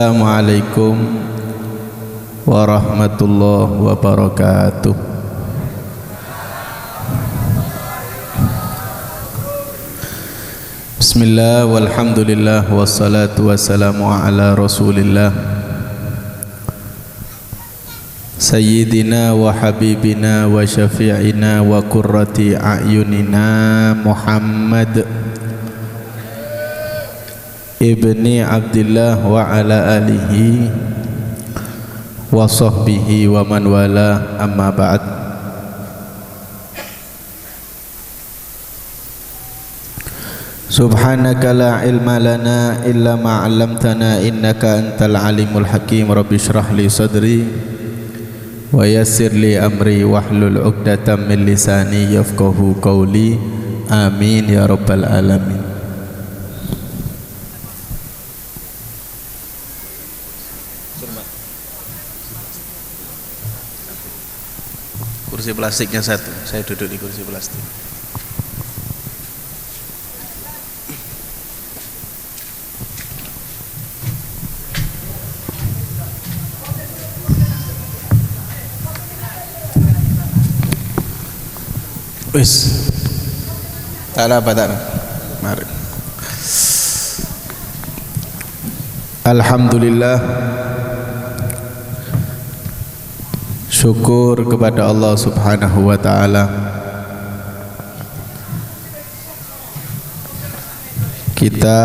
Assalamualaikum warahmatullahi wabarakatuh. Bismillah walhamdulillah wassalatu wassalamu ala rasulillah Sayyidina wa habibina wa syafi'ina wa qurrati a'yunina Muhammad ibni Abdillah wa ala alihi wa sahbihi wa man wala, amma ba'd. Subhanaka la ilma lana illa ma 'allamtana innaka antal alimul hakim. Rabbi shrah li sadri wa yassir li amri wahlul 'uqdatam min lisani yafqahu qawli. Amin ya rabbal alamin. Kursi plastiknya satu, saya duduk di kursi plastik. Wis, tak ada apa, tak ada. Mari. Alhamdulillah, syukur kepada Allah Subhanahu wa ta'ala. Kita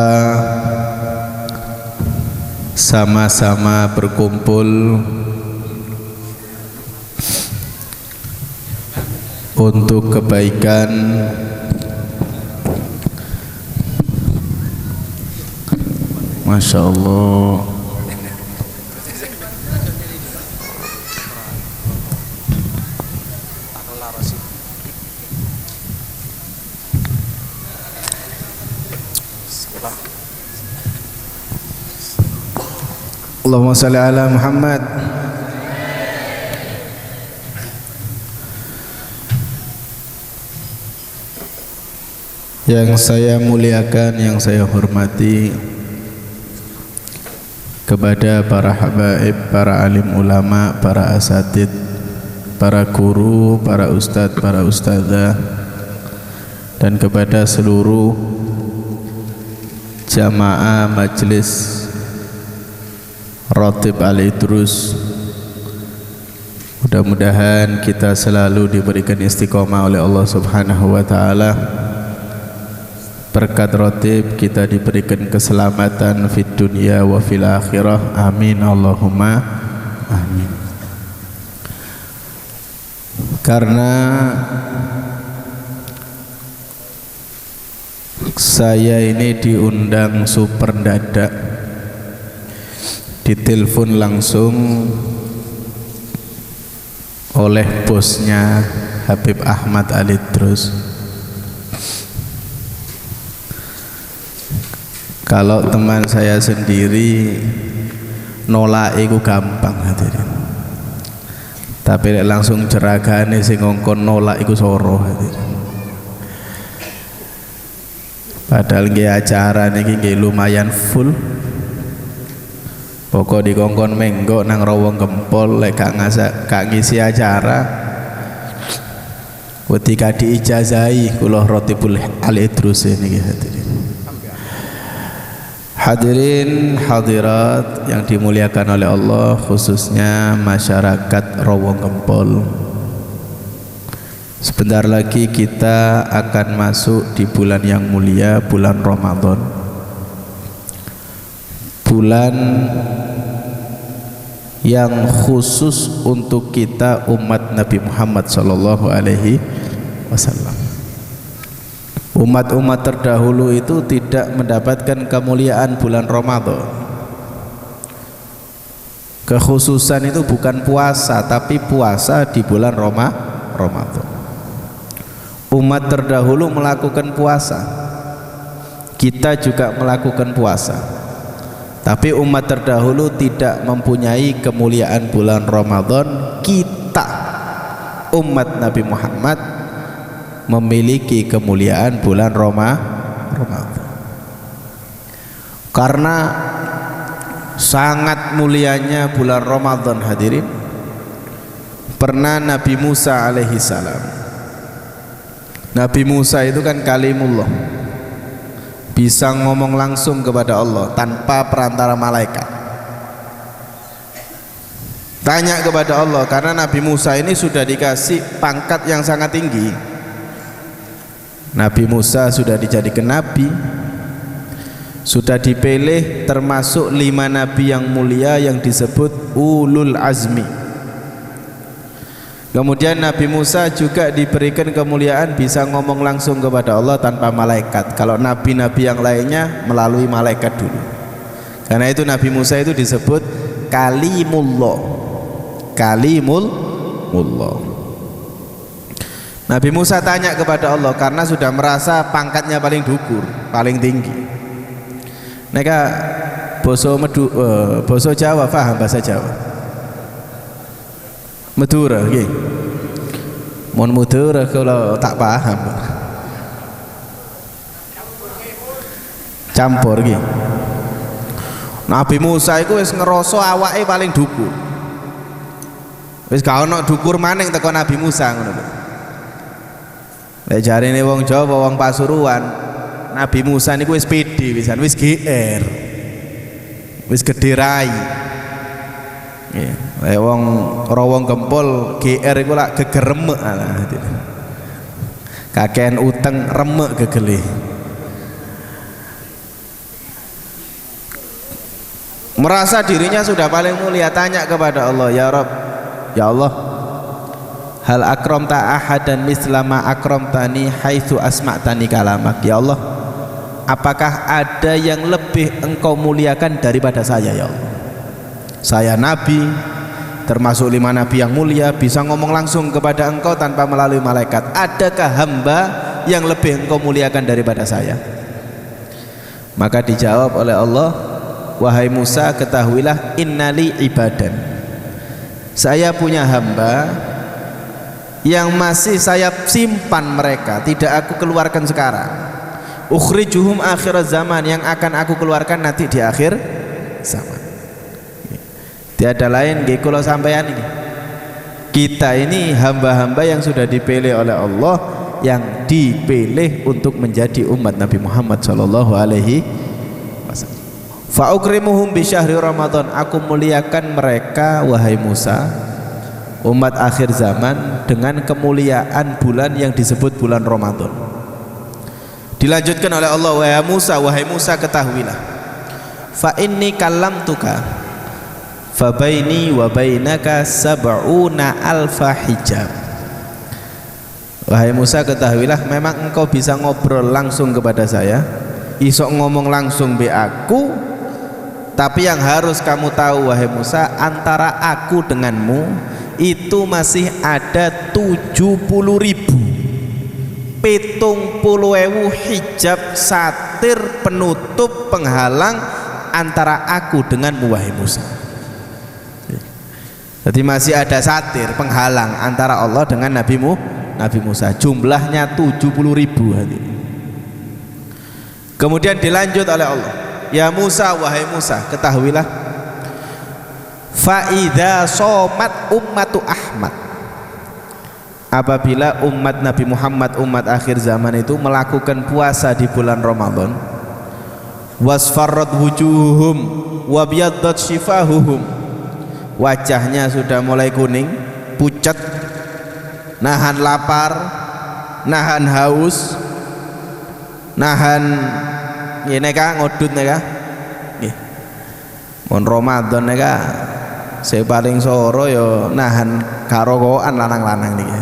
sama-sama berkumpul untuk kebaikan Masya Allah. Allahumma salli ala Muhammad. Yang saya muliakan, yang saya hormati, kepada para habaib, para alim ulama, para asatid, para guru, para ustadz, para ustadzah, dan kepada seluruh jamaah majelis Ratib Al-Idrus. Mudah-mudahan kita selalu diberikan istiqomah oleh Allah Subhanahu wa ta'ala. Berkat Ratib kita diberikan keselamatan fid dunya wa fil akhirah. Amin Allahumma amin. Karena saya ini diundang super dadak, ditelepon langsung oleh bosnya Habib Ahmad Al-Idrus. Kalau teman saya sendiri nolak iku gampang hadirin, tapi langsung jeragane sing ngongkon nolak iku soro hadirin. Padahal nggih acara niki nggih lumayan full. Pokok dikongkon menggo nang Rawong Gempol, lek gak ngisi acara ketika diijazahi kula Ratibul Al-Idrus niki hadirin. Hadirin hadirat yang dimuliakan oleh Allah, khususnya masyarakat Rawong Gempol. Sebentar lagi kita akan masuk di bulan yang mulia, bulan Ramadan. Bulan yang khusus untuk kita umat Nabi Muhammad sallallahu alaihi wasallam. Umat-umat terdahulu itu tidak mendapatkan kemuliaan bulan Ramadan. Kekhususan itu bukan puasa, tapi puasa di bulan Ramadan. Umat terdahulu melakukan puasa, kita juga melakukan puasa, tapi umat terdahulu tidak mempunyai kemuliaan bulan Ramadan. Kita umat Nabi Muhammad memiliki kemuliaan bulan Ramadan. Karena Sangat mulianya bulan Ramadan hadirin. Pernah Nabi Musa alaihi salam. Nabi Musa itu kan kalimullah, bisa ngomong langsung kepada Allah tanpa perantara malaikat. Tanya kepada Allah, karena Nabi Musa ini sudah dikasih pangkat yang sangat tinggi. Nabi Musa sudah dijadikan nabi, sudah dipilih termasuk 5 nabi yang mulia yang disebut ulul azmi. Kemudian Nabi Musa juga diberikan kemuliaan bisa ngomong langsung kepada Allah tanpa malaikat. Kalau nabi-nabi yang lainnya melalui malaikat dulu. Karena itu Nabi Musa itu disebut kalimullah. Kalimullah. Nabi Musa tanya kepada Allah karena sudah merasa pangkatnya paling dhukur, paling tinggi. Neka boso Jawa, paham bahasa Jawa? Madura nggih. Mun Madura kalau tak paham. Campur nggih. Nabi Musa iku wis ngerasa awake paling dhukur. Wis gak ono dhukur maning teko Nabi Musa ngono lho. Lek jarine wong Jawa, wong Pasuruan, Nabi Musa niku wis pede pisan, wis GR. Wis gedhe rai. Nggih. Lek wong rawong gempol GR iku lak geger remek ala. Kakean uteng remek gegele. Merasa dirinya sudah paling mulia, tanya kepada Allah, ya Rabb, ya Allah, hal akramta ahadan mislama akramtani haitsu asma'tani kalamak. Ya Allah, apakah ada yang lebih engkau muliakan daripada saya ya Allah? Saya nabi, termasuk 5 nabi yang mulia, bisa ngomong langsung kepada engkau tanpa melalui malaikat. Adakah hamba yang lebih engkau muliakan daripada saya? Maka dijawab oleh Allah, wahai Musa, ketahuilah innali ibadan, saya punya hamba yang masih saya simpan mereka, tidak aku keluarkan sekarang. Ukhrijuhum akhir zaman, yang akan aku keluarkan nanti di akhir zaman. Tiada lain nggih kula sampeyan ini. Kita ini hamba-hamba yang sudah dipilih oleh Allah, yang dipilih untuk menjadi umat Nabi Muhammad sallallahu alaihi wasallam. Fa ukrimuhum bi syahri Ramadan, aku muliakan mereka wahai Musa, umat akhir zaman, dengan kemuliaan bulan yang disebut bulan Ramadan. Dilanjutkan oleh Allah, wahai Musa, ketahuilah, fa inni kallamtuka fa baini wa bainaka sab'una alfa hijab. Wahai Musa, ketahuilah, memang engkau bisa ngobrol langsung kepada saya, isok ngomong langsung be aku, tapi yang harus kamu tahu wahai Musa, antara aku denganmu itu masih ada 70.000 hijab, satir, penutup, penghalang antara aku denganmu wahai Musa. Jadi masih ada satir, penghalang antara Allah dengan Nabi Musa, jumlahnya 70.000. Kemudian dilanjut oleh Allah, ya Musa, wahai Musa, ketahuilah, fa idza somat ummatu Ahmad, apabila umat Nabi Muhammad, umat akhir zaman itu melakukan puasa di bulan Ramadan, wasfarrat wujuhum wa biyaddat shifahuhum, wajahnya sudah mulai kuning pucat, nahan lapar, nahan haus, nahan ini kah ngodut neka nggih mon Ramadan neka saya paling soro yo nahan karokoan lanang-lanang niki.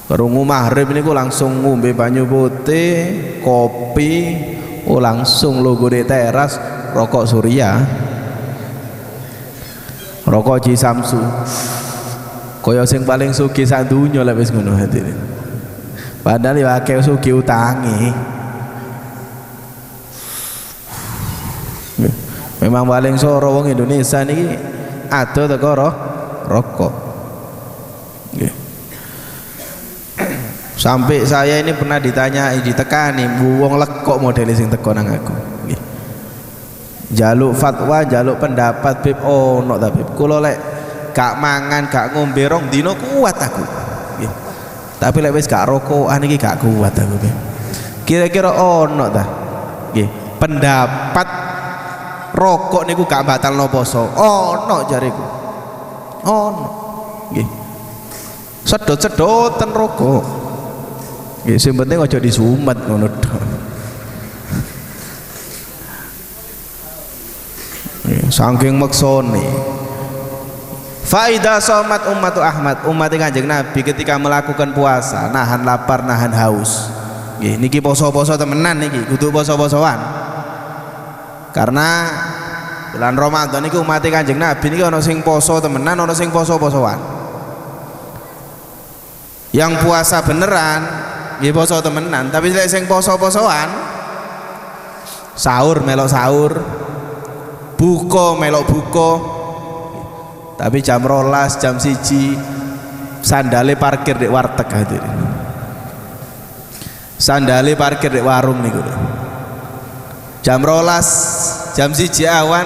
Kerungu maghrib niku langsung ngombe banyu putih, kopi, langsung logo di teras rokok Surya, rokok Ji Samsu, kaya sing paling sugih sak donya lek wis ngono hatine. Padahal ya akeh sugih utange. Memang paling soro wong Indonesia niki ado teko rokok. Nggih. Sampai saya ini pernah ditekani, wong lekok model sing teko nang aku. Nggih. jaluk fatwa, jaluk pendapat Bib, ono ta Bib, kula lek gak mangan gak ngombe rong dina kuat aku nggih, tapi lek wis gak rokokan iki gak kuat aku Bib. Kira-kira ono ta nggih pendapat rokok niku gak batalno poso? Ono jariku, ono nggih, sedot-sedoten rokok nggih, sing penting aja disumet ngono tok. Saking maksone. Faida somat ummatu Ahmad, umat Kanjeng Nabi ketika melakukan puasa, nahan lapar, nahan haus. Nggih, niki poso-poso temenan niki, kudu poso-posoan. Karena bulan Ramadan niki umat Kanjeng Nabi niki ana sing poso temenan, ana sing poso-posoan. Yang puasa beneran nggih poso temenan, tapi lek sing poso-posoan sahur melok sahur, buka melok buka, tapi jam 12 jam 1 sandale parkir di warteg hadir, sandale parkir di warung niku jam 12 jam 1 awan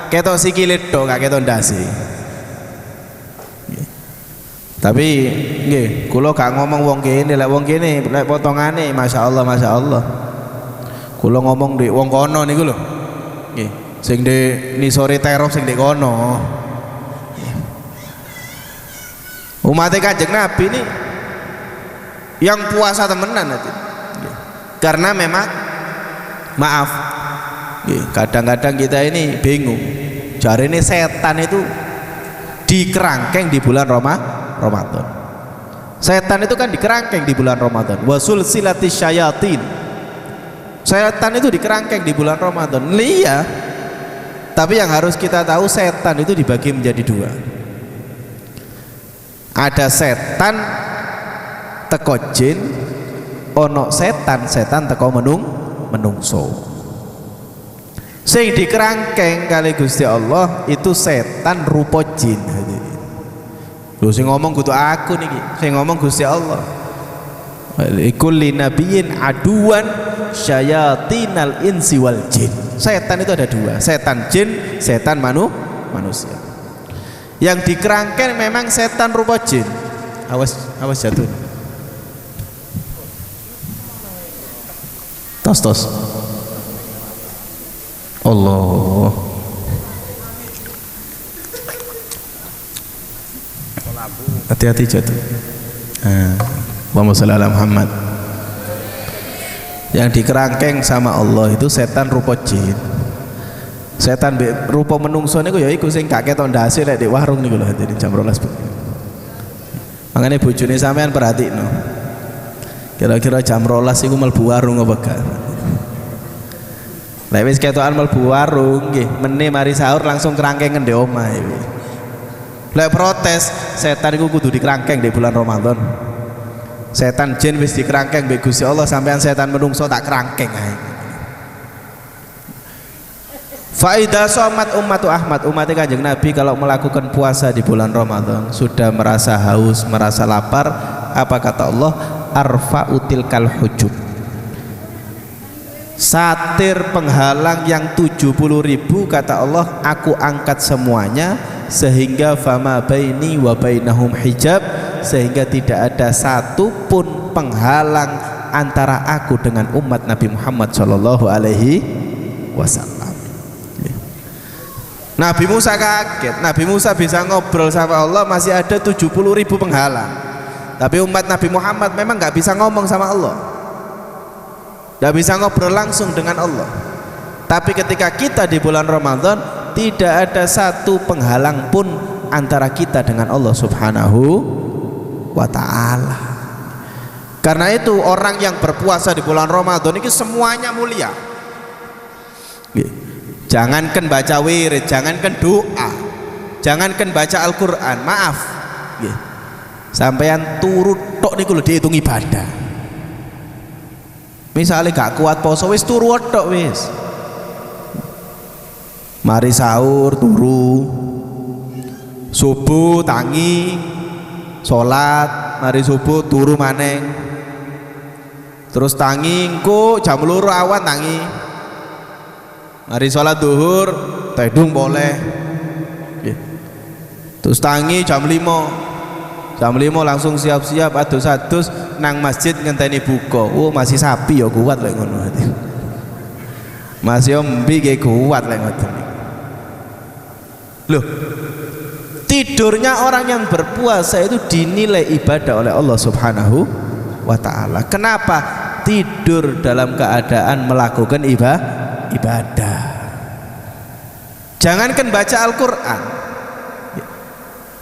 ketok sikile tok gak ketok ndase. Tapi nggih kula gak ngomong wong kene, lek wong kene lek potongane masyaallah masyaallah, kula ngomong di wong kono niku lho nggih, sing di sore terop sing di kono. Umat Kanjeng Nabi ini yang puasa temenan nanti. Karena memang maaf, kadang-kadang kita ini bingung. Jari ini setan itu dikerangkeng di bulan Ramadan. Setan itu kan dikerangkeng di bulan Ramadan. Wasul silati syayatin. Setan itu dikerangkeng di bulan Ramadan. Iya. Tapi yang harus kita tahu, setan itu dibagi menjadi dua. Ada setan teko jin, ono setan teko menungso. Sing dikerangkeng kali Gusti Allah itu setan rupa jin. Lho sing ngomong kudu aku niki, sing ngomong Gusti Allah. Likulli nabiyyin aduwan syayatinal insi wal jin. Setan itu ada dua, setan jin, setan manusia. Yang dikerangkeng memang setan rupa jin. Awas jatuh. Tos. Allah. Hati-hati jatuh. Allahumma sholli ala Muhammad. Yang dikerangkeng sama Allah itu setan rupa jin. Setan rupa menungso niku ya iku sing gak ketok ndase lek di warung niku lho dadi jam 12. Makane bojone sampean perhatikno. Kira-kira jam 12 iku mlebu warung apa gak? Lek wis ketokan mlebu warung nggih, meneh mari sahur langsung kerangkeng ngendhe omah iki. Lek protes, setan iku kudu dikerangkeng di bulan Ramadan. Setan jin wis dikerangkeng mbek Gusti Allah, sampean setan menungso tak kerangkeng ae. Faidah somat ummatu Ahmad, umat Kanjeng Nabi kalau melakukan puasa di bulan Ramadan sudah merasa haus, merasa lapar, apa kata Allah? Arfa'util kal hujub, satir penghalang yang 70.000 kata Allah aku angkat semuanya, sehingga fama baini wa bainahum hijab, sehingga tidak ada satupun penghalang antara aku dengan umat Nabi Muhammad sallallahu alaihi wasallam. Nabi Musa kaget, Nabi Musa bisa ngobrol sama Allah, masih ada 70.000 penghalang. Tapi umat Nabi Muhammad memang gak bisa ngomong sama Allah, gak bisa ngobrol langsung dengan Allah. Tapi ketika kita di bulan Ramadan, tidak ada satu penghalang pun antara kita dengan Allah subhanahu wa ta'ala. Karena itu orang yang berpuasa di bulan Ramadan ini semuanya mulia. Jangankan baca wirid, jangankan doa, jangankan baca Al-Quran, maaf, sampean turut tok niku lho dihitung ibadah. Misalnya gak kuat poso wis turu tok wis. Mari sahur turu, subuh tangi, sholat, mari subuh turu maneng, terus tangi engko jam 2 awan tangi. Mari sholat duhur tedung boleh. Terus tangi jam 5 langsung siap-siap adus-adus nang masjid ngenteni buka. Oh masih sapi ya kuat lek ngono. Masih ombi ge kuat lek ngoten. Loh, tidurnya orang yang berpuasa itu dinilai ibadah oleh Allah Subhanahu wa ta'ala. Kenapa? Tidur dalam keadaan melakukan ibadah. Jangankan baca Al-Quran,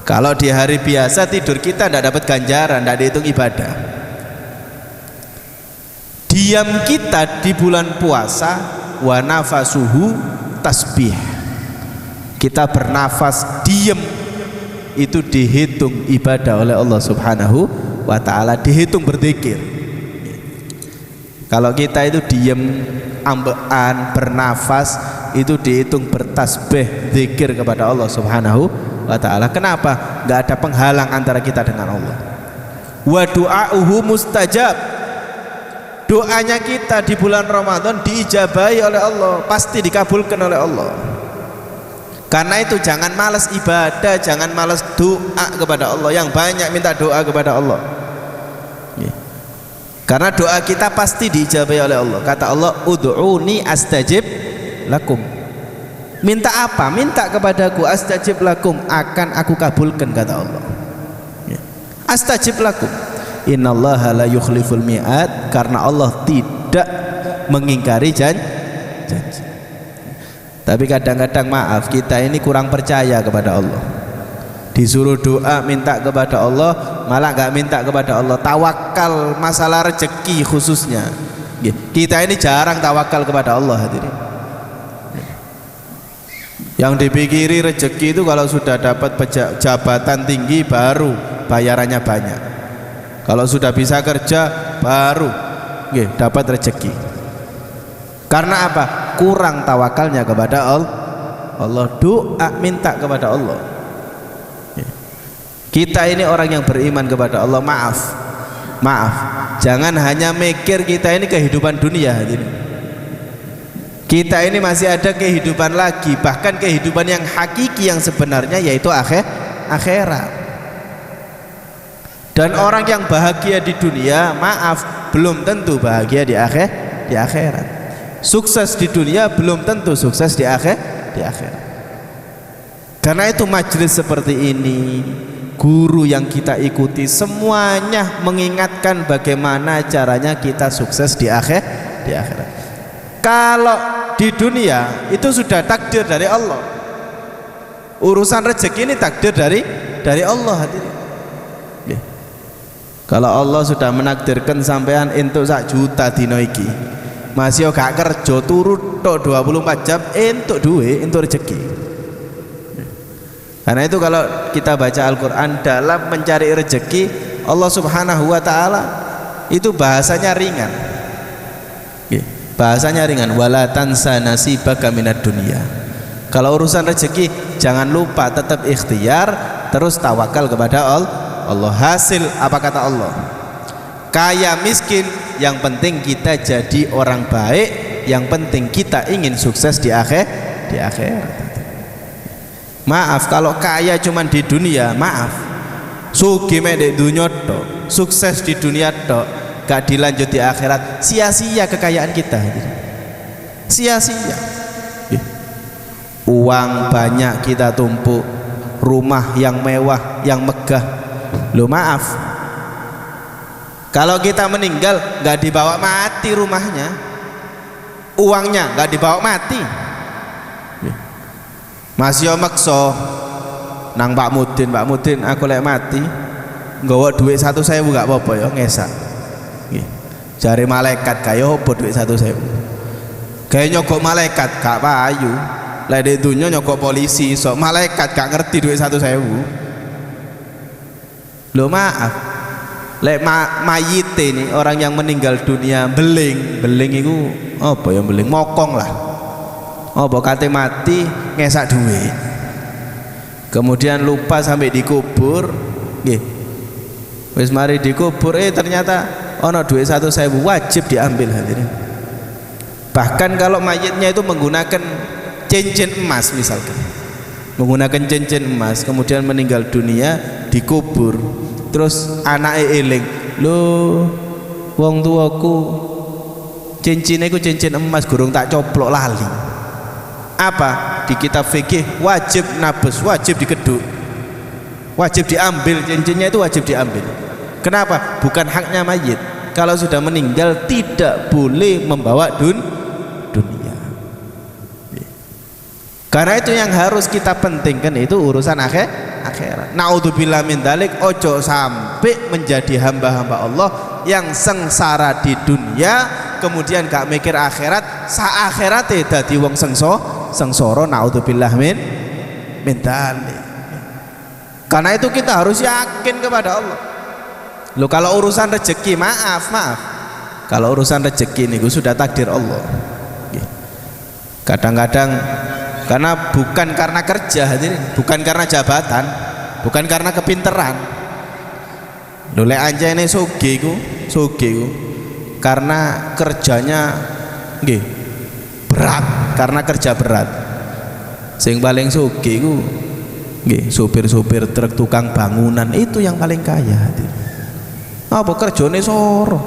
kalau di hari biasa tidur kita tidak dapat ganjaran, tidak dihitung ibadah. Diam kita di bulan puasa, wa nafasuhu tasbih, kita bernafas diam itu dihitung ibadah oleh Allah Subhanahu wa ta'ala, dihitung berzikir. Kalau kita itu diam, ambekan, bernafas, itu dihitung bertasbih, zikir kepada Allah Subhanahu wa ta'ala. Kenapa? Gak ada penghalang antara kita dengan Allah. Wa du'a'uhu mustajab, doanya kita di bulan Ramadan diijabahi oleh Allah, pasti dikabulkan oleh Allah. Karena itu jangan malas ibadah, jangan malas doa kepada Allah, yang banyak minta doa kepada Allah. Karena doa kita pasti diijabahi oleh Allah. Kata Allah, ud'uni astajib lakum. Minta apa? Minta kepadaku, astajib lakum, akan aku kabulkan, kata Allah. Astajib lakum. Innallaha la yukhliful mi'ad, karena Allah tidak mengingkari janji. Tapi kadang-kadang maaf, kita ini kurang percaya kepada Allah. Disuruh doa minta kepada Allah, malah nggak minta kepada Allah. Tawakal masalah rezeki khususnya, kita ini jarang tawakal kepada Allah, hadirin. Yang dipikiri rezeki itu kalau sudah dapat jabatan tinggi baru bayarannya banyak. Kalau sudah bisa kerja baru dapat rezeki. Karena apa? Kurang tawakalnya kepada Allah. Doa minta kepada Allah. Kita ini orang yang beriman kepada Allah. Maaf, jangan hanya mikir kita ini kehidupan dunia, hadirin. Kita ini masih ada kehidupan lagi, bahkan kehidupan yang hakiki, yang sebenarnya, yaitu akhirat. Dan orang yang bahagia di dunia, maaf, belum tentu bahagia di akhirat. Sukses di dunia belum tentu sukses di akhirat. Karena itu majelis seperti ini, guru yang kita ikuti, semuanya mengingatkan bagaimana caranya kita sukses di akhirat. Kalau di dunia itu sudah takdir dari Allah. Urusan rezeki ini takdir dari Allah, hadirin. Kalau Allah sudah menakdirkan sampean entuk 1 juta dina iki, masih gak kerja turu tok 24 jam entuk duit, entuk rezeki. Karena itu kalau kita baca Al-Quran dalam mencari rezeki, Allah Subhanahu wa ta'ala itu bahasanya ringan. Bahasanya ringan, wala tansa nasibaka minad dunya. Kalau urusan rezeki jangan lupa tetap ikhtiar, terus tawakal kepada Allah. Hasil apa kata Allah? Kaya miskin, yang penting kita jadi orang baik, yang penting kita ingin sukses di akhirat. Maaf, kalau kaya cuman di dunia, maaf, sugih mek di dunia tok, sukses di dunia tok, gak dilanjut di akhirat, sia-sia kekayaan kita. Sia-sia. Uang banyak kita tumpuk, rumah yang mewah, yang megah. Loh maaf, kalau kita meninggal gak dibawa mati rumahnya, uangnya gak dibawa mati, masih makso nang Pak Mudin, aku lek mati nggawa duit 1.000 gak apa-apa ya, ngesak. Jari malaikat kaya apa duit 1.000? Kayak nyogok malaikat gak payu. Lek di dunya nyogok polisi, so malaikat gak ngerti duit 1.000. Loh maaf, lek mayit ini, orang yang meninggal dunia, beling itu apa ya, beling mokong lah. Apa kate mati ngesak duit, kemudian lupa sampai dikubur, wis mari dikubur, ternyata ono duit 1.000, wajib diambil, hadirin. Bahkan kalau mayitnya itu menggunakan cincin emas misalkan, menggunakan cincin emas, kemudian meninggal dunia, dikubur, terus anaknya eling, lho wong tuaku cincinnya ku cincin emas gurung tak coplok lali. Apa? Di kitab fikih wajib nabus, wajib dikeduk, wajib diambil cincinnya, itu wajib diambil. Kenapa? Bukan haknya mayit. Kalau sudah meninggal tidak boleh membawa dunia. Karena itu yang harus kita pentingkan, itu urusan akhirat. Naudzubillah min dzalik, ojo sampai menjadi hamba-hamba Allah yang sengsara di dunia kemudian gak mikir akhirat, sa akhirate dadi wong sengsara. Naudzubillah min dzalik. Karena itu kita harus yakin kepada Allah. Loh, kalau urusan rezeki, maaf, kalau urusan rezeki ini sudah takdir Allah. Kadang-kadang karena bukan karena kerja, bukan karena jabatan, bukan karena kepinteran. Loh, lek anjene sugih ku karena kerjanya nggih berat, karena kerja berat. Sing paling sugih ku nggih supir-supir truk, tukang bangunan, itu yang paling kaya. Apa kerjane soro,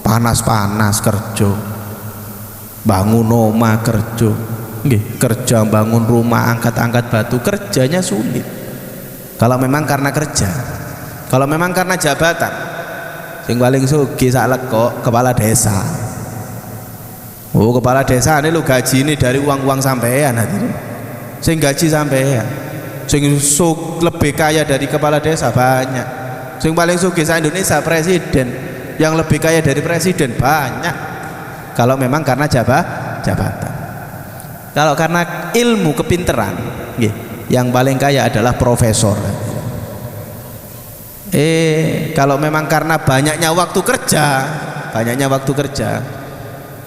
panas-panas kerja, bangun omah kerja, nggih kerja bangun rumah, angkat-angkat batu, kerjanya sulit. Kalau memang karena kerja, kalau memang karena jabatan, sing paling sugih sak lego kepala desa. Oh, kepala desa ini lo gaji ini dari uang-uang sampean hadirin. Sing gaji sampean, sing lebih kaya dari kepala desa banyak. Sing paling sugih sa Indonesia presiden, yang lebih kaya dari presiden banyak. Kalau memang karena jabatan. Kalau karena ilmu kepinteran, yang paling kaya adalah profesor. Kalau memang karena banyaknya waktu kerja,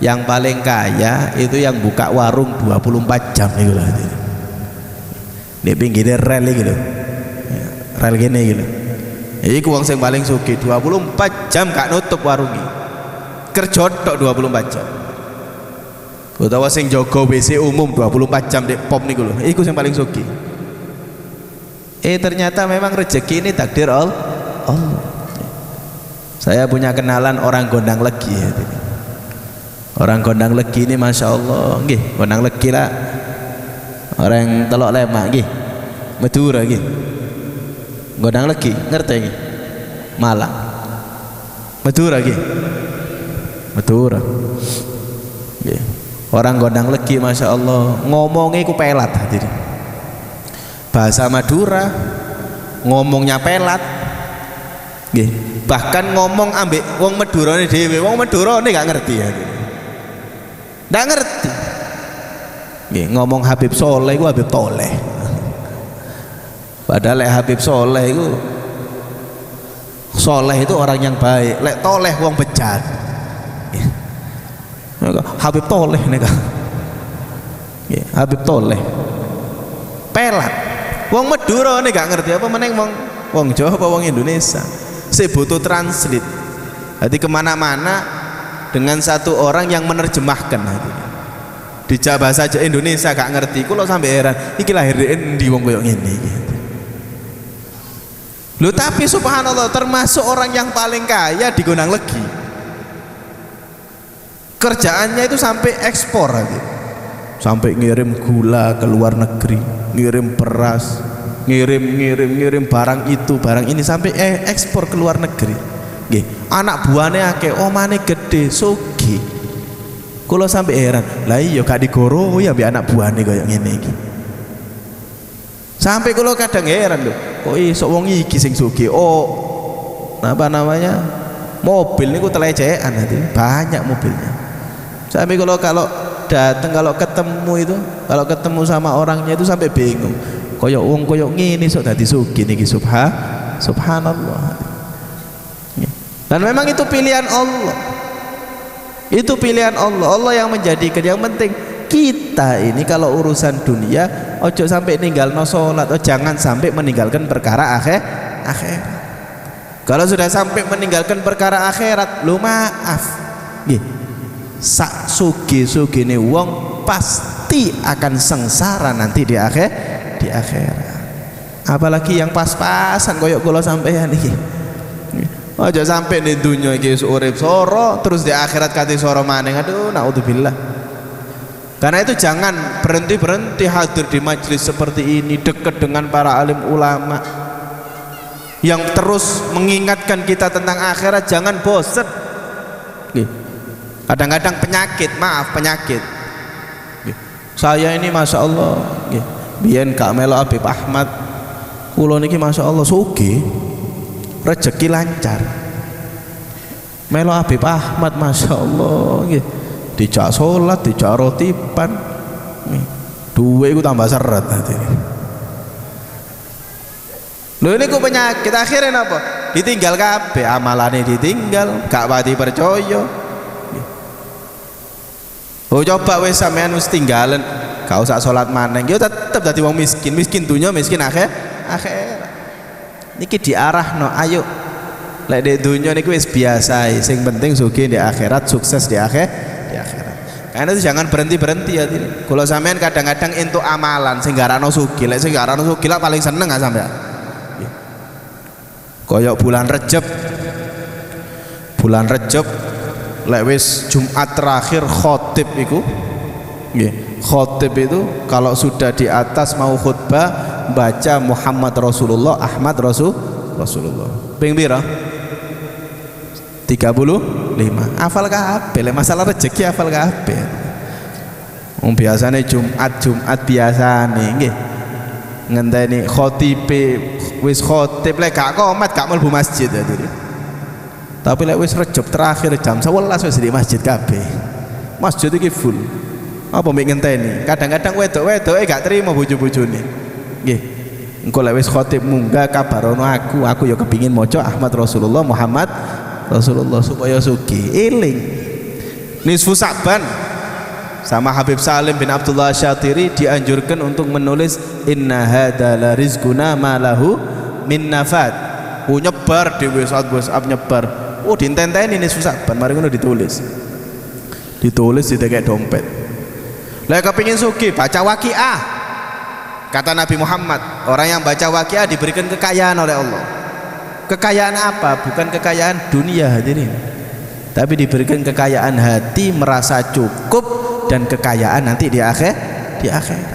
yang paling kaya itu yang buka warung 24 jam gitu loh. Di pinggir rel gitu, rel gini gitu. Iku wong sing paling sugih 24 jam gak nutup warungi, kerja tok 24 jam. Utawa sing jaga WC umum 24 jam dek pom niku lho, iku sing paling sugih. Ternyata memang rezeki ini takdir Allah. Saya punya kenalan orang Gondang Legi ya. Orang Gondang Legi ini masya Allah, nggih, Gondang Legi lah, orang Telok Lemak, nggih, Madura, nggih. Gondang Legi, ngerti nggih? Malang, Madura, nggih, Madura. Nggih. Orang Gondang Legi masya Allah, ngomongnya ku pelat, hadirin. Bahasa Madura, ngomongnya pelat, nggih. Bahkan ngomong ambek wong Madurane dhewe, wong Madurane gak ngerti ya. Nggak ngerti. Nggih, ngomong Habib Soleh ku Habib Toleh. Padahal lek Habib Soleh itu, Soleh itu orang yang baik, lek Toleh wong bejat. Habib Toleh nih kan, Habib Toleh pelat. Wong Madura nih gak ngerti apa meneng wong Jawa apa wong Indonesia. Saya butuh translate. Jadi kemana-mana dengan satu orang yang menerjemahkan. Di bahasa Indonesia gak ngerti, kulo sampai heran. Iki lahir di wong koyo ngene iki. Loh, tapi subhanallah termasuk orang yang paling kaya di Gondang Legi. Kerjaannya itu sampai ekspor aja. Sampai ngirim gula ke luar negeri, ngirim beras, ngirim barang itu, barang ini, sampai ekspor ke luar negeri. Nggih, anak buahnya akeh, omane gede, sugih. Kulo sampai heran, lah iya gak digoro ya mbek anak buahnya kayak ngene iki. Sampai kulo kadang heran lho, kok iso wong iki sing sugih. Apa namanya, mobil niku telecekan, banyak mobilnya. Sampai kalau datang, kalau ketemu sama orangnya itu sampai bingung. Koyok wong koyok ngene sok dadi sugih niki, subhanallah. Dan memang itu pilihan Allah. Itu pilihan Allah. Allah yang menjadikan. Yang penting kita ini kalau urusan dunia ojo sampai ninggalno salat, jangan sampai meninggalkan perkara akhirat. Kalau sudah sampai meninggalkan perkara akhirat, lu maaf. Nggih. sak sugi-sugine wong pasti akan sengsara nanti di akhirat. Apalagi yang pas-pasan koyok kula sampeyan iki. Aja sampai di dunia iki urip soro terus di akhirat kate soro maning. Aduh, naudzubillah. Karena itu jangan berhenti hadir di majelis seperti ini, dekat dengan para alim ulama yang terus mengingatkan kita tentang akhirat. Jangan bosan. Kadang-kadang penyakit, maaf penyakit. Saya ini masya Allah, biyen Kak Melo Habib Ahmad, kulo niki masya Allah sugih, rezeki lancar. Melo Habib Ahmad masya Allah, dijak sholat, dijak rotipan, duwe iku tambah seret nanti. Lho ini ku penyakit, akhirnya apa? Ditinggal kabeh, amalane ditinggal, gak pati percaya. Oh coba wis sampean wis tinggalan, gak usah sholat maneng, yo tetep dadi wong miskin, miskin dunya, miskin akhirat. Niki diarahno, ayo. Lek di dunya niku wis biasa, sing penting sugih di akhirat, sukses di akhirat. Karena itu jangan berhenti ya. Kalau sampean kadang-kadang entuk amalan sing garano sugih, lek sing garano sugih lah paling seneng gak sampean. Koyok bulan Rejab lek wis Jumat terakhir khotib iku khotib itu kalau sudah di atas mau khutbah baca Muhammad Rasulullah Ahmad Rasulullah ping pira 35 hafal kabeh lek masalah rezeki hafal kabeh biasane Jumat biasane nggih ngenteni khotibe wis khotib lek gak komat gak mlebu masjid ya. Tapi lek wis Rejab terakhir jam 11 wis di masjid kabeh. Masjid iki full. Apa mbek ngenteni? Kadang-kadang wedok-wedoke gak terima bojo-bojone. Nggih. Engko lek wis khatib munggah kabarono aku ya kepingin maca Ahmad Rasulullah Muhammad Rasulullah supaya sugih. Eling. Nisfu Sa'ban sama Habib Salim bin Abdullah Syatiri dianjurkan untuk menulis inna hadza la rizquna ma lahu min nafad. Nyebar di WhatsApp nyebar. Oh dintenteni ini susah ban mari ngono ditulis di kayak dompet. Lah kepingin sugih baca Waqiah. Kata Nabi Muhammad, orang yang baca Waqiah diberikan kekayaan oleh Allah. Kekayaan apa? Bukan kekayaan dunia hadirin, tapi diberikan kekayaan hati, merasa cukup, dan kekayaan nanti di akhirat.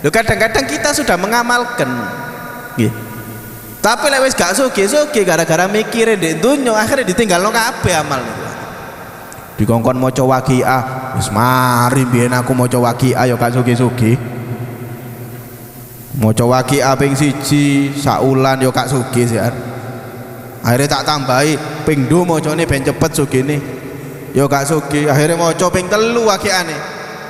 Loh kadang-kadang kita sudah mengamalkan tapi lek wis gak sugih gara-gara mikire ndek donya akhirnya ditinggalno kabeh amal niku. Dikongkon maca Waqiah, wis mari biyen aku maca Waqiah ya gak sugih-sugih. Maca Waqiah ping 1 saulan ya gak sugih sih. Akhirnya tak tambahi ping 2 macane ben cepet sugihne. Ya gak sugih, akhirnya maca ping 3 Waqiahane.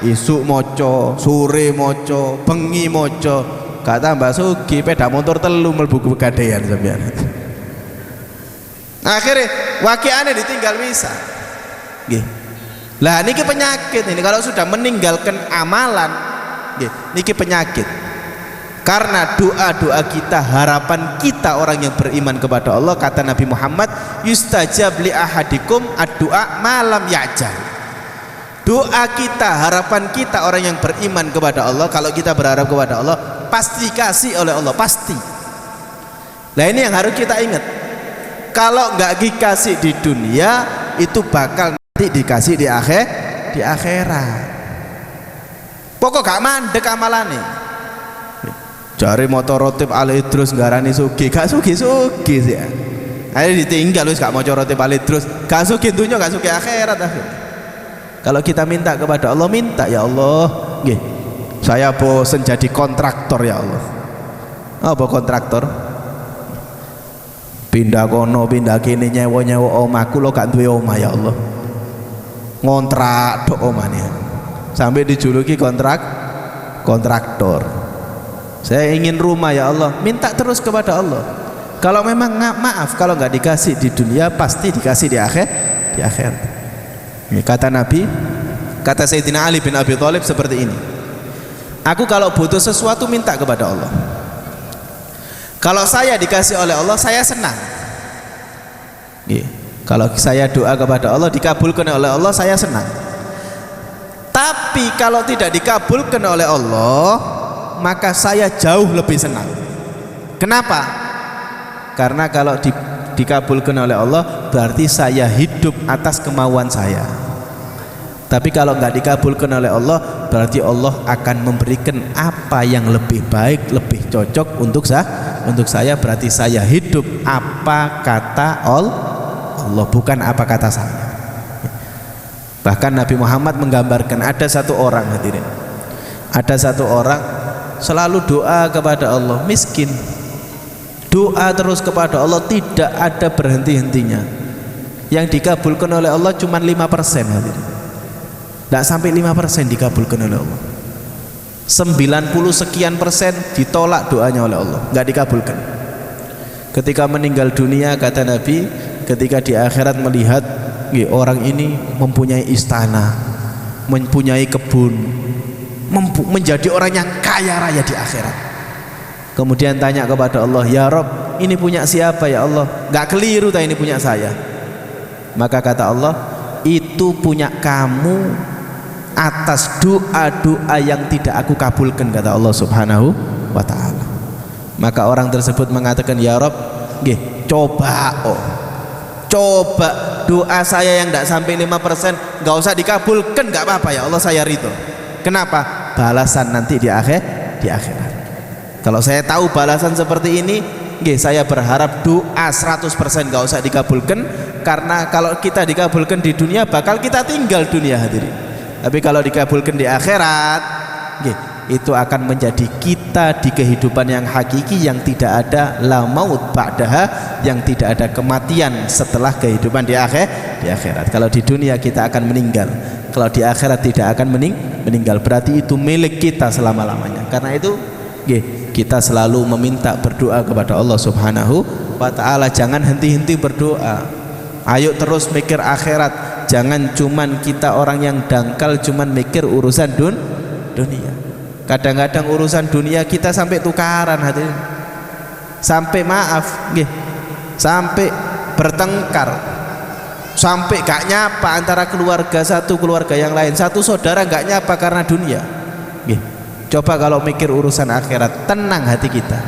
Isuk maca, sore maca, bengi maca. Gak tambah sugih, peda motor 3 mlebu kegadean sampean. Akhirnya Waqiahane ditinggal bisa. Nggih. Lah niki penyakit ini kalau sudah meninggalkan amalan, nggih, niki penyakit. Karena doa-doa kita, harapan kita orang yang beriman kepada Allah, kata Nabi Muhammad, yustajab li ahadikum ad-du'a malam ya'jal. Doa kita, harapan kita orang yang beriman kepada Allah, kalau kita berharap kepada Allah pasti kasih oleh Allah, pasti. Nah ini yang harus kita ingat, kalau nggak dikasih di dunia itu bakal nanti dikasih di akhirat. Pokok gak mandek amalane. Jari motor rotip Ali Idrus ngarani sugih, gak sugih sih. Ayo ditinggal wis gak mau rotip Ali Idrus, gak sugih dunia, gak sugih akhirat. Kalau kita minta kepada Allah, minta ya Allah, nggih, saya bosen jadi kontraktor ya Allah. Apa kontraktor? Pindah kono, pindah kini, nyewa omahku lo gak duwe omah ya Allah. Ngontrak dok omahnya. Sampai dijuluki kontraktor. Saya ingin rumah ya Allah, minta terus kepada Allah. Kalau memang maaf, kalau nggak dikasih di dunia pasti dikasih di akhirat. Ini kata Nabi, kata Sayyidina Ali bin Abi Thalib seperti ini. Aku kalau butuh sesuatu minta kepada Allah. Kalau saya dikasih oleh Allah, saya senang. Kalau saya doa kepada Allah dikabulkan oleh Allah, saya senang. Tapi kalau tidak dikabulkan oleh Allah, maka saya jauh lebih senang. Kenapa? Karena kalau dikabulkan oleh Allah, berarti saya hidup atas kemauan saya. Tapi kalau nggak dikabulkan oleh Allah, berarti Allah akan memberikan apa yang lebih baik, lebih cocok untuk saya. Berarti saya hidup apa kata Allah, bukan apa kata saya. Bahkan Nabi Muhammad menggambarkan ada satu orang, hadirin, ada satu orang selalu doa kepada Allah, miskin, doa terus kepada Allah, tidak ada berhenti-hentinya. Yang dikabulkan oleh Allah cuma 5%, hadirin. Tidak sampai 5% dikabulkan oleh Allah. 90 sekian persen ditolak doanya oleh Allah, nggak dikabulkan. Ketika meninggal dunia, kata Nabi, ketika di akhirat melihat orang ini mempunyai istana, mempunyai kebun, menjadi orang yang kaya raya di akhirat. Kemudian tanya kepada Allah, ya Rob, ini punya siapa ya Allah? Nggak keliru tak ini punya saya? Maka kata Allah, itu punya kamu atas doa-doa yang tidak aku kabulkan, kata Allah Subhanahu wa ta'ala. Maka orang tersebut mengatakan, ya Rob, coba doa saya yang tidak sampai 5%, nggak usah dikabulkan, nggak apa-apa ya Allah, saya ridho. Kenapa? Balasan nanti di akhirat. Kalau saya tahu balasan seperti ini, saya berharap doa 100% nggak usah dikabulkan, karena kalau kita dikabulkan di dunia bakal kita tinggal dunia, hadirin. Tapi kalau dikabulkan di akhirat, itu akan menjadi kita di kehidupan yang hakiki, yang tidak ada la maut ba'daha, yang tidak ada kematian setelah kehidupan di akhirat. Kalau di dunia kita akan meninggal, kalau di akhirat tidak akan meninggal, berarti itu milik kita selama-lamanya. Karena itu kita selalu meminta berdoa kepada Allah Subhanahu wa ta'ala. Jangan henti-henti berdoa, ayo terus mikir akhirat. Jangan cuman kita orang yang dangkal cuman mikir urusan dunia. Kadang-kadang urusan dunia kita sampai tukaran, hadirin. Sampai sampai bertengkar, sampai gak nyapa antara keluarga satu keluarga yang lain, satu saudara gak nyapa karena dunia. Coba kalau mikir urusan akhirat, tenang hati kita,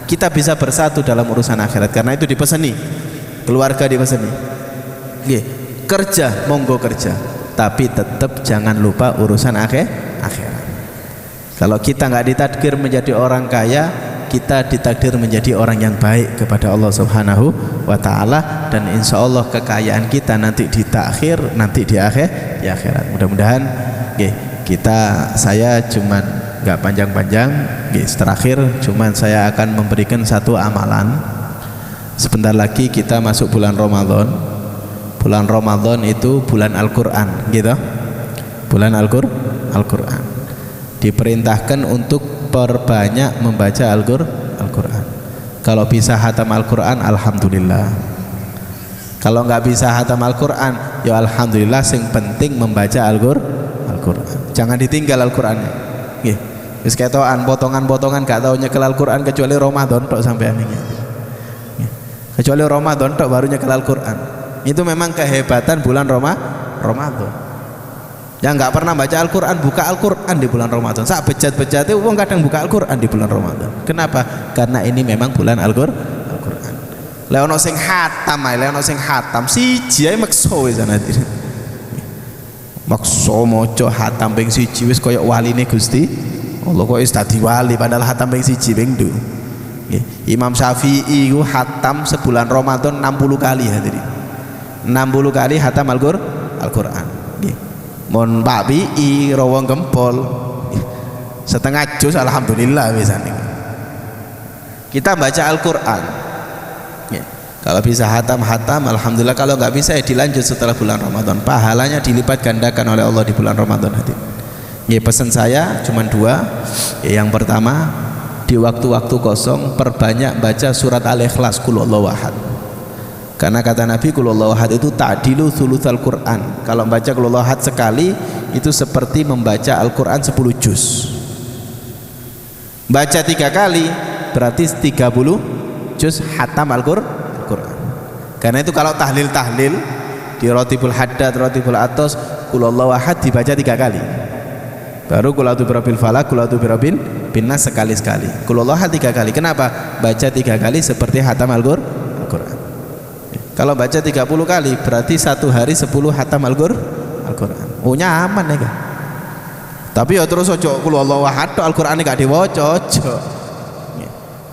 kita bisa bersatu dalam urusan akhirat. Karena itu dipeseni, keluarga dipeseni, kerja monggo kerja, tapi tetap jangan lupa urusan akhirat. Kalau kita nggak ditakdir menjadi orang kaya, kita ditakdir menjadi orang yang baik kepada Allah Subhanahu wa ta'ala, dan insya Allah kekayaan kita nanti ditakhir, nanti di akhirat. Mudah-mudahan saya cuman nggak panjang-panjang, terakhir cuman saya akan memberikan satu amalan. Sebentar lagi kita masuk bulan Ramadan. Bulan Ramadan itu bulan Al-Quran, bulan Al-Quran. Diperintahkan untuk perbanyak membaca Al-Quran. Kalau bisa hatam Al-Quran, alhamdulillah. Kalau nggak bisa hatam Al-Quran, ya alhamdulillah. Yang penting membaca Al-Quran. Jangan ditinggal Al-Quran. Wis ketokan potongan-potongan gak tahu nyekel Al-Quran kecuali Ramadan tok sampean iki. Kecuali Ramadan tok baru nyekel Al-Quran. Itu memang kehebatan bulan Ramadan. Yang nggak pernah baca Al-Quran, buka Al-Quran di bulan Ramadan. Sak bejat-bejatnya wong kadang buka Al-Quran di bulan Ramadan. Kenapa? Karena ini memang bulan Al-Quran. Lah ono sing hatam, siji ae meksa wis ana. Maksa maca hatam ping siji wis kaya waline Gusti Allah, kok wis dadi wali padahal hatam ping siji ping 2. Imam Syafi'i ku hatam sebulan Ramadan 60 kali, hadirin. 60 kali hatam Al-Quran. Mon Pak Bii rawong gempol setengah juz, alhamdulillah wisane. Kita baca Al-Quran, kalau bisa hatam, alhamdulillah. Kalau nggak bisa ya dilanjut setelah bulan Ramadan, pahalanya dilipat gandakan oleh Allah di bulan Ramadan. Pesan saya cuma 2. Yang pertama, di waktu-waktu kosong perbanyak baca surat Al-Ikhlas, Qul Huwallahu Ahad. Karena kata Nabi, Qul Huwallahu Ahad itu ta'dilu thulutsal Quran. Kalau membaca Qul Huwallahu Ahad sekali itu seperti membaca Al-Quran 10 juz. Baca 3 kali berarti 30 juz hatam Al-Quran. Karena itu kalau tahlil di Rotibul Haddad, Rotibul Atos, Qul Huwallahu Ahad dibaca 3 kali. Baru qul a'udzu birabbil falaq, qul a'udzu birabbin nas sekali-sekali. Qul huwallahu 3 kali. Kenapa? Baca 3 kali seperti hatam Al-Qur'an. Kalau baca 30 kali berarti 1 hari 10 hatam Al-Qur'an. Oh nyaman ya kan? Tapi ya terus ojo qul huwallahu ahad Al-Qur'an gak diwaca ojo.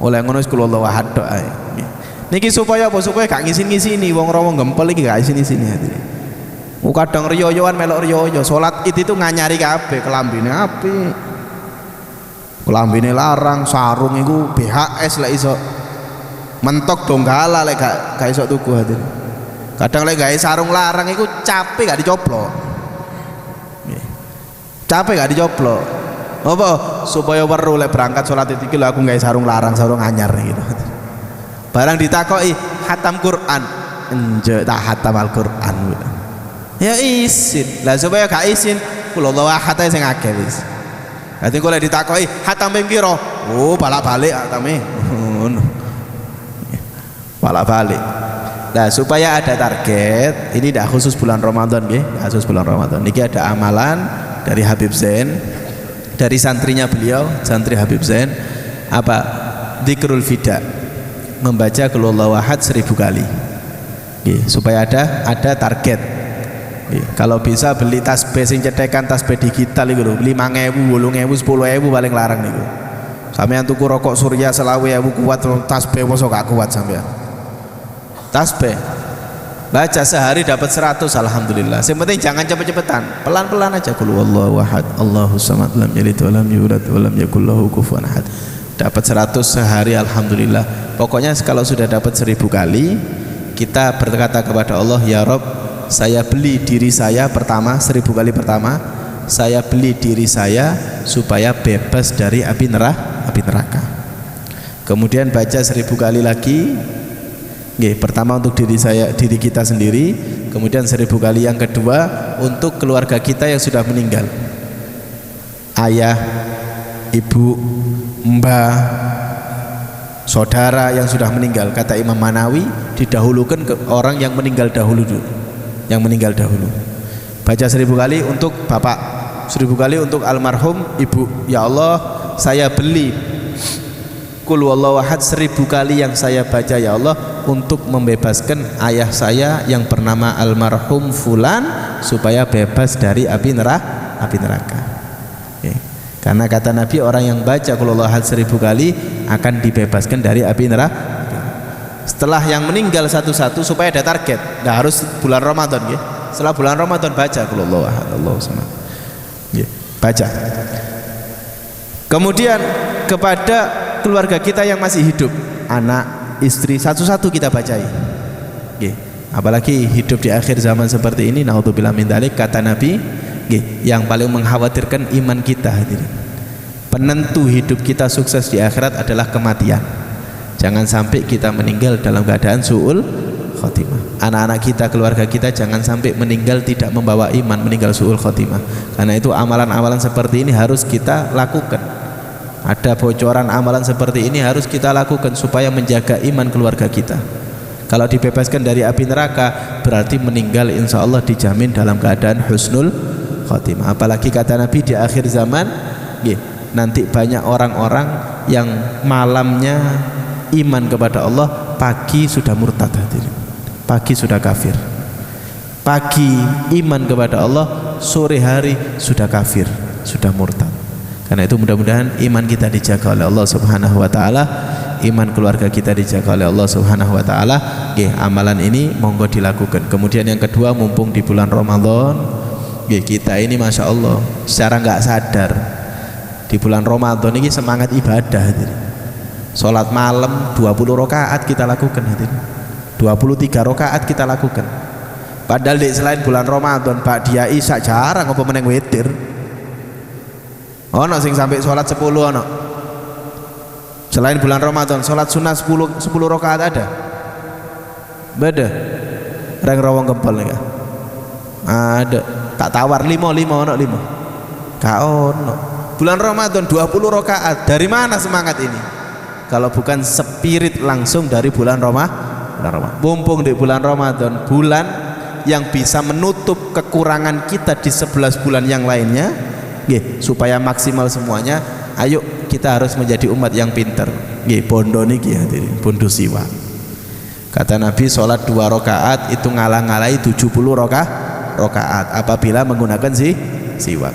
Oleh ngono wis qul huwallahu ahad ae. Niki supaya apa? Supaya gak ngisin-ngisini wong rawa gempel iki gak isin-isini hati. Kadang riyoyoan melok riyoyo, salat itu nganyari kabeh, kelambine apik. Kelambine larang, sarung iku BHS lek iso. Mentok donggala lek gak iso tuku hati. Kadang lek gawe sarung larang iku capek gak dicoplok. Capek gak dicoplok. Apa? Supaya weruh lek berangkat salat iki lho aku gawe sarung larang, sarung anyar gitu. Barang ditakoki hatam Quran, enje tak hatam Al-Qur'an. Ya isin lah supaya gak isin kula ahad ae sing akeh wis. Dadi kula ditakoki hatam ping pira? Oh balak-balik hatame ngono. Balak-balik. Nah supaya ada target, ini tidak khusus bulan Ramadan nggih, khusus bulan Ramadan. Niki ada amalan dari Habib Zain, dari santrinya beliau, santri Habib Zain, apa? Dzikrul fida. Membaca qul huwallahu ahad 1000 kali. Nggih, supaya ada target. Kalau bisa beli tasbih sing cetekan tasbih digital iku lho, 5.000, 8.000, 10.000 paling larang niku. Sampeyan tuku rokok Surya 20.000 kuat tasbih mosok gak kuat sampeyan. Tasbih baca sehari dapat 100 alhamdulillah. Yang penting jangan cepet-cepetan, pelan-pelan aja. Qul huwallahu ahad, Allahus samad, lam yalid wa lam yulad wa lam yakul lahu kufuwan ahad. Dapat 100 sehari alhamdulillah. Pokoknya kalau sudah dapat 1000 kali, kita berkata kepada Allah, ya Rabb, saya beli diri saya pertama 1000 kali pertama, saya beli diri saya supaya bebas dari api neraka. Kemudian baca 1000 kali lagi. Nggih, pertama untuk diri kita sendiri, kemudian 1000 kali yang kedua untuk keluarga kita yang sudah meninggal. Ayah, ibu, mbah, saudara yang sudah meninggal. Kata Imam Manawi, didahulukan ke orang yang meninggal dahulu dulu. Yang meninggal dahulu. Baca 1000 kali untuk bapak, 1000 kali untuk almarhum ibu. Ya Allah, saya beli qul huwallahu ahad 1000 kali yang saya baca ya Allah untuk membebaskan ayah saya yang bernama almarhum fulan supaya bebas dari api neraka. Okay. Karena kata Nabi, orang yang baca qul huwallahu ahad 1000 kali akan dibebaskan dari api neraka. Setelah yang meninggal satu-satu supaya ada target. Nggak harus bulan Ramadan ya. Setelah bulan Ramadan baca qul huwallahu ahad, Allahus samad. Ya, baca. Kemudian kepada keluarga kita yang masih hidup, anak, istri, satu-satu kita bacai. Ya. Apalagi hidup di akhir zaman seperti ini, naudzubillah min dzalik, kata Nabi, ya, yang paling mengkhawatirkan iman kita hadirin. Penentu hidup kita sukses di akhirat adalah kematian. Jangan sampai kita meninggal dalam keadaan su'ul khotimah. Anak-anak kita, keluarga kita jangan sampai meninggal tidak membawa iman, meninggal su'ul khotimah. Karena itu amalan-amalan seperti ini harus kita lakukan. Ada bocoran amalan seperti ini harus kita lakukan supaya menjaga iman keluarga kita. Kalau dibebaskan dari api neraka berarti meninggal insya Allah dijamin dalam keadaan husnul khotimah. Apalagi kata Nabi di akhir zaman, nanti banyak orang-orang yang malamnya iman kepada Allah, pagi sudah murtad hadirin, pagi sudah kafir. Pagi iman kepada Allah, sore hari sudah kafir, sudah murtad. Karena itu mudah-mudahan iman kita dijaga oleh Allah Subhanahu wa taala, iman keluarga kita dijaga oleh Allah Subhanahu wa taala. Amalan ini monggo dilakukan. Kemudian yang kedua, mumpung di bulan Ramadan, kita ini Masya Allah secara nggak sadar di bulan Ramadan ini semangat ibadah hadirin. Sholat malam 20 rakaat kita lakukan hadirin, 23 rakaat kita lakukan. Padahal di selain bulan Ramadan Pak dia Isya jarang apa meneng witir. Ono sing sampai sholat 10 ono. Selain bulan Ramadan sholat sunnah 10 rakaat ada. Beda. Reng rawang gempol nih. Ada. Tak tawar 5 ono 5. Gak ono. Bulan Ramadan 20 rakaat. Dari mana semangat ini? Kalau bukan spirit langsung dari bulan Ramadan. Mumpung di bulan Ramadan, bulan yang bisa menutup kekurangan kita di 11 bulan yang lainnya, nggih, supaya maksimal semuanya. Ayo kita harus menjadi umat yang pinter. Nggih, bondo niki hadirin, bondo siwak. Kata Nabi, sholat 2 rakaat itu ngalah-ngalahi 70 rakaat apabila menggunakan siwak.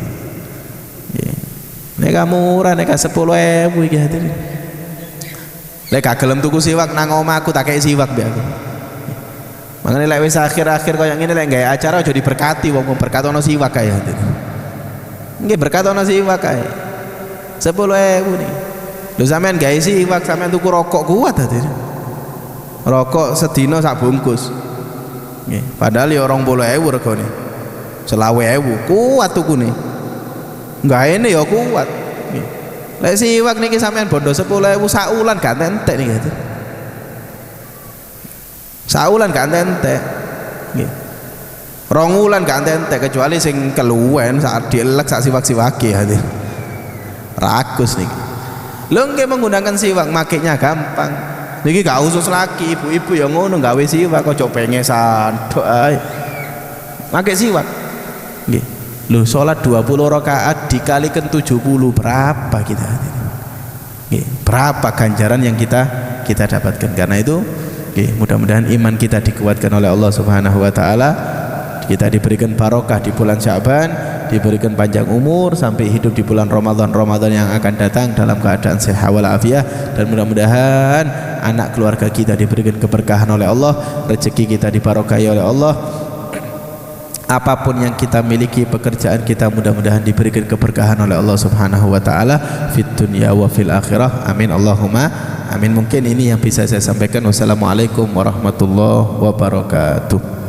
Nggih. Nek murah, nek 10.000 iki hadirin. Lek gak gelem tuku siwak nang omahku tak kei siwak mbek aku. Makane lek wis akhir-akhir koyo ngene lek gawe acara aja diberkati wong berkat ana siwak kae. Nggih berkat ana siwak kae. 10.000 nih. Lho sampean gawe siwak, sampean tuku rokok kuat tadi. Rokok sedina sak bungkus. Nggih, padahal ya 20.000 regane. 20.000 kuat tukune. Gaene ya kuat. Nggih. Lek siwak niki sampean bondo 10.000 sak wulan gak entek niki. Sak wulan gak entek. Nggih. 2 wulan gak entek kecuali sing keluwen sak dielek sak siwak-siwake hati. Rakus niki. Lho nggih menggunakan siwak makainya gampang. Niki gak khusus laki, ibu-ibu ya ngono gawe siwak kok pengesan tok ae. Make siwak. Nggih. Loh sholat 20 rakaat dikalikan 70 berapa kita? Berapa ganjaran yang kita dapatkan? Karena itu mudah-mudahan iman kita dikuatkan oleh Allah Subhanahu wa taala. Kita diberikan barokah di bulan Sya'ban, diberikan panjang umur sampai hidup di bulan Ramadan yang akan datang dalam keadaan sehat walafiat, dan mudah-mudahan anak keluarga kita diberikan keberkahan oleh Allah, rezeki kita dibarokahi oleh Allah. Apapun yang kita miliki, pekerjaan kita mudah-mudahan diberikan keberkahan oleh Allah Subhanahu wa taala fid dunya wa fil akhirah. Amin Allahumma amin. Mungkin ini yang bisa saya sampaikan. Wassalamualaikum warahmatullahi wabarakatuh.